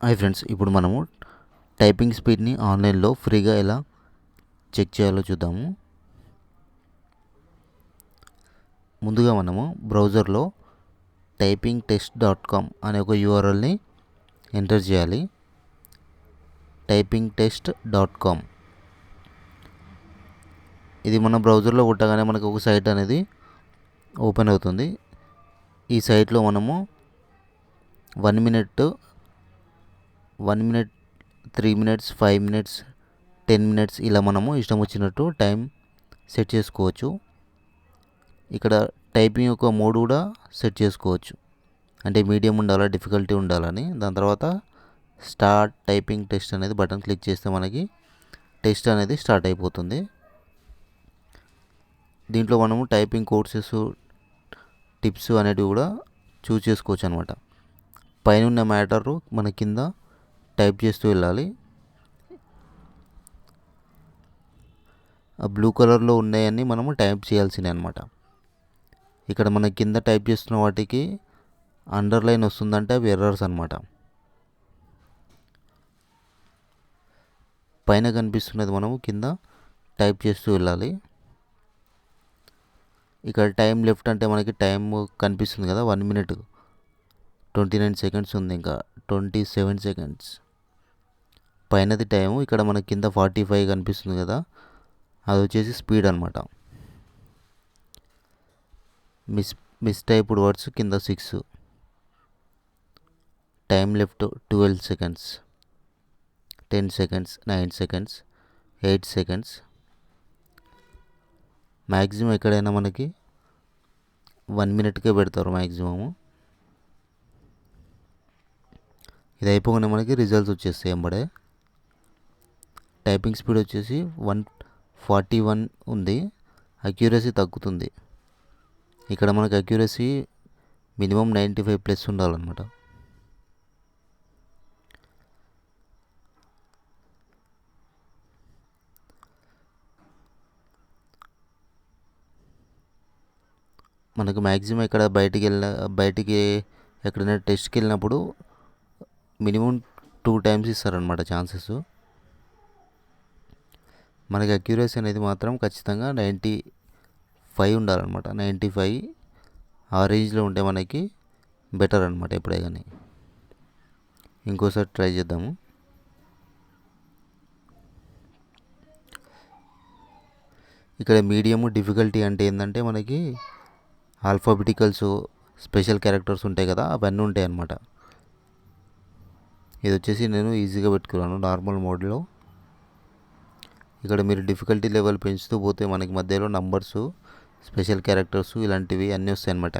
Hi friends, ఇప్పుడు మనము typing స్పీడ్ని ఆన్లైన్లో ఫ్రీగా ఎలా చెక్ చేయాలో చూద్దాము. ముందుగా మనము బ్రౌజర్లో typingtest.com అనే ఒక యూఆర్ఎల్ని ఎంటర్ చేయాలి. typingtest.com ఇది మన బ్రౌజర్లో కొట్టగానే మనకు ఒక సైట్ అనేది ఓపెన్ అవుతుంది. ఈ సైట్లో మనము 1 minute 3 minutes 5 minutes 10 minutes ఇలా మనము ఇష్టం వచ్చినట్టు టైం సెట్ చేసుకోవచ్చు. ఇక్కడ టైపింగ్ యొక్క మోడ్ కూడా సెట్ చేసుకోవచ్చు, అంటే మీడియం ఉండాలా డిఫికల్టీ ఉండాలని. దాని తర్వాత స్టార్ట్ టైపింగ్ టెస్ట్ అనేది బటన్ క్లిక్ చేస్తే మనకి టెస్ట్ అనేది స్టార్ట్ అయిపోతుంది. దీంట్లో మనము టైపింగ్ కోర్సెస్ టిప్స్ అనేటివి కూడా చూస్ చేసుకోవచ్చు అనమాట. పైన ఉన్న మ్యాటర్ మన కింద టైప్ చేస్తూ వెళ్ళాలి. ఆ బ్లూ కలర్లో ఉన్నాయన్నీ మనము టైప్ చేయాల్సినవి అనమాట. ఇక్కడ మన కింద టైప్ చేస్తున్న వాటికి అండర్లైన్ వస్తుందంటే అవి ఎర్రర్స్ అనమాట. పైన కనిపిస్తున్నది మనము కింద టైప్ చేస్తూ వెళ్ళాలి. ఇక్కడ టైం లెఫ్ట్ అంటే మనకి టైం కనిపిస్తుంది కదా, 1 minute 29 seconds ఉంది, ఇంకా 27 seconds. పైనది టైము, ఇక్కడ మన కింద 45 కనిపిస్తుంది కదా, అది వచ్చేసి స్పీడ్ అనమాట. మిస్ టైప్డ్ వర్డ్స్ కింద 6, time left 12 seconds, 10 seconds, 9 seconds, 8 seconds. Maximum ఎక్కడైనా మనకి 1 minuteకే పెడతారు మ్యాక్సిమము. ఇది అయిపోగానే మనకి రిజల్ట్స్ వచ్చేస్తాయి ఎంబడే. టైపింగ్ స్పీడ్ వచ్చేసి 141 ఉంది, అక్యూరసీ తగ్గుతుంది. ఇక్కడ మనకి అక్యూరసీ మినిమం 95+ ఉండాలన్నమాట. మనకు మ్యాక్సిమం ఇక్కడ బయటికి ఎక్కడైనా టెస్ట్కి వెళ్ళినప్పుడు మినిమం 2 times ఇస్తారనమాట ఛాన్సెస్. మనకి అక్యూరసీ అనేది మాత్రం ఖచ్చితంగా 95 ఉండాలన్నమాట. 95 ఆ రేంజ్లో ఉంటే మనకి బెటర్ అనమాట ఎప్పుడే కానీ. ఇంకోసారి ట్రై చేద్దాము. ఇక్కడ మీడియము డిఫికల్టీ అంటే ఏంటంటే మనకి ఆల్ఫాబెటికల్స్ స్పెషల్ క్యారెక్టర్స్ ఉంటాయి కదా, అవన్నీ ఉంటాయి అన్నమాట. ఇది వచ్చేసి నేను ఈజీగా పెట్టుకున్నాను నార్మల్ మోడ్లో. ఇక్కడ మీరు డిఫికల్టీ లెవెల్ పెంచుతూ పోతే మనకి మధ్యలో నంబర్సు స్పెషల్ క్యారెక్టర్స్ ఇలాంటివి అన్నీ వస్తాయి అన్నమాట,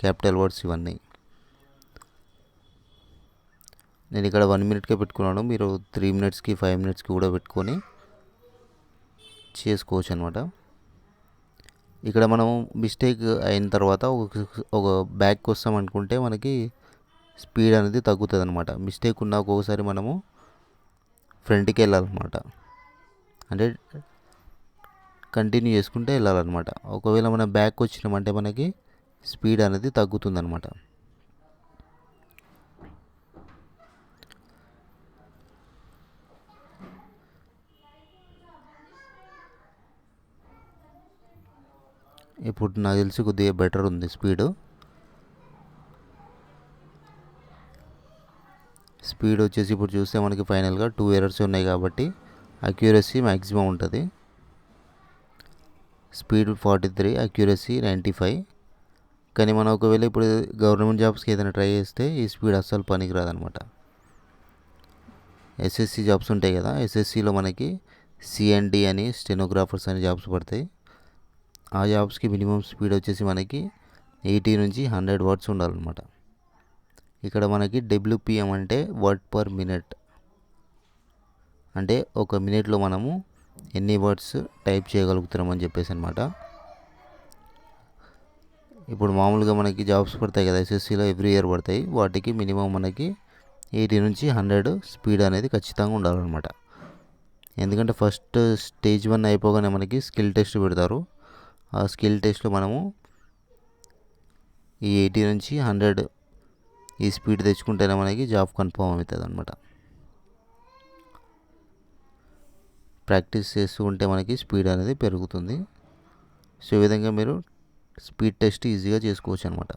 క్యాపిటల్ వర్డ్స్ ఇవన్నీ. నేను ఇక్కడ 1 minuteకే పెట్టుకున్నాను, మీరు 3 minutesకి 5 minutesకి కూడా పెట్టుకొని చేసుకోవచ్చు అనమాట. ఇక్కడ మనం మిస్టేక్ అయిన తర్వాత ఒక బ్యాక్ వస్తాం అనుకుంటే మనకి స్పీడ్ అనేది తగ్గుతుంది అనమాట. మిస్టేక్ ఉన్న ఒక్కొక్కసారి మనము ఫ్రంట్కి వెళ్ళాలన్నమాట, అంటే కంటిన్యూ చేసుకుంటే వెళ్ళాలన్నమాట. ఒకవేళ మనం బ్యాక్ వచ్చినామంటే మనకి స్పీడ్ అనేది తగ్గుతుందన్నమాట. ఇప్పుడు నాకు తెలిసి కొద్దిగా బెటర్ ఉంది స్పీడ్ వచ్చేసి. ఇప్పుడు చూస్తే మనకి ఫైనల్గా 2 errors ఉన్నాయి కాబట్టి అక్యూరసీ మ్యాక్సిమం ఉంటుంది. Speed 43, accuracy 95. కానీ మనం ఒకవేళ ఇప్పుడు గవర్నమెంట్ జాబ్స్కి ఏదైనా ట్రై చేస్తే ఈ స్పీడ్ అస్సలు పనికి రాదనమాట. ఎస్ఎస్సి జాబ్స్ ఉంటాయి కదా, ఎస్ఎస్సిలో మనకి సిఎన్డి అని స్టెనోగ్రాఫర్స్ అని జాబ్స్ పడతాయి. ఆ జాబ్స్కి మినిమం స్పీడ్ వచ్చేసి మనకి 80 నుంచి 100 words ఉండాలన్నమాట. ఇక్కడ మనకి డబ్ల్యూపిఎం అంటే వర్డ్ పర్ మినిట్, అంటే ఒక మినిట్లో మనము ఎన్ని వర్డ్స్ టైప్ చేయగలుగుతున్నామని చెప్పేసి అనమాట. ఇప్పుడు మామూలుగా మనకి జాబ్స్ పడతాయి కదా ఎస్ఎస్సిలో, ఎవ్రీ ఇయర్ పడతాయి. వాటికి మినిమం మనకి 80 నుంచి 100 స్పీడ్ అనేది ఖచ్చితంగా ఉండాలన్నమాట. ఎందుకంటే ఫస్ట్ స్టేజ్ 1 అయిపోగానే మనకి స్కిల్ టెస్ట్ పెడతారు. ఆ స్కిల్ టెస్ట్లో మనము ఈ 80 నుంచి 100 ఈ స్పీడ్ తెచ్చుకుంటేనే మనకి జాబ్ కన్ఫర్మ్ అవుతుంది అనమాట. ప్రాక్టీస్ చేస్తూ ఉంటే మనకి స్పీడ్ అనేది పెరుగుతుంది. సో ఈ విధంగా మీరు స్పీడ్ టెస్ట్ ఈజీగా చేసుకోవచ్చు అనమాట.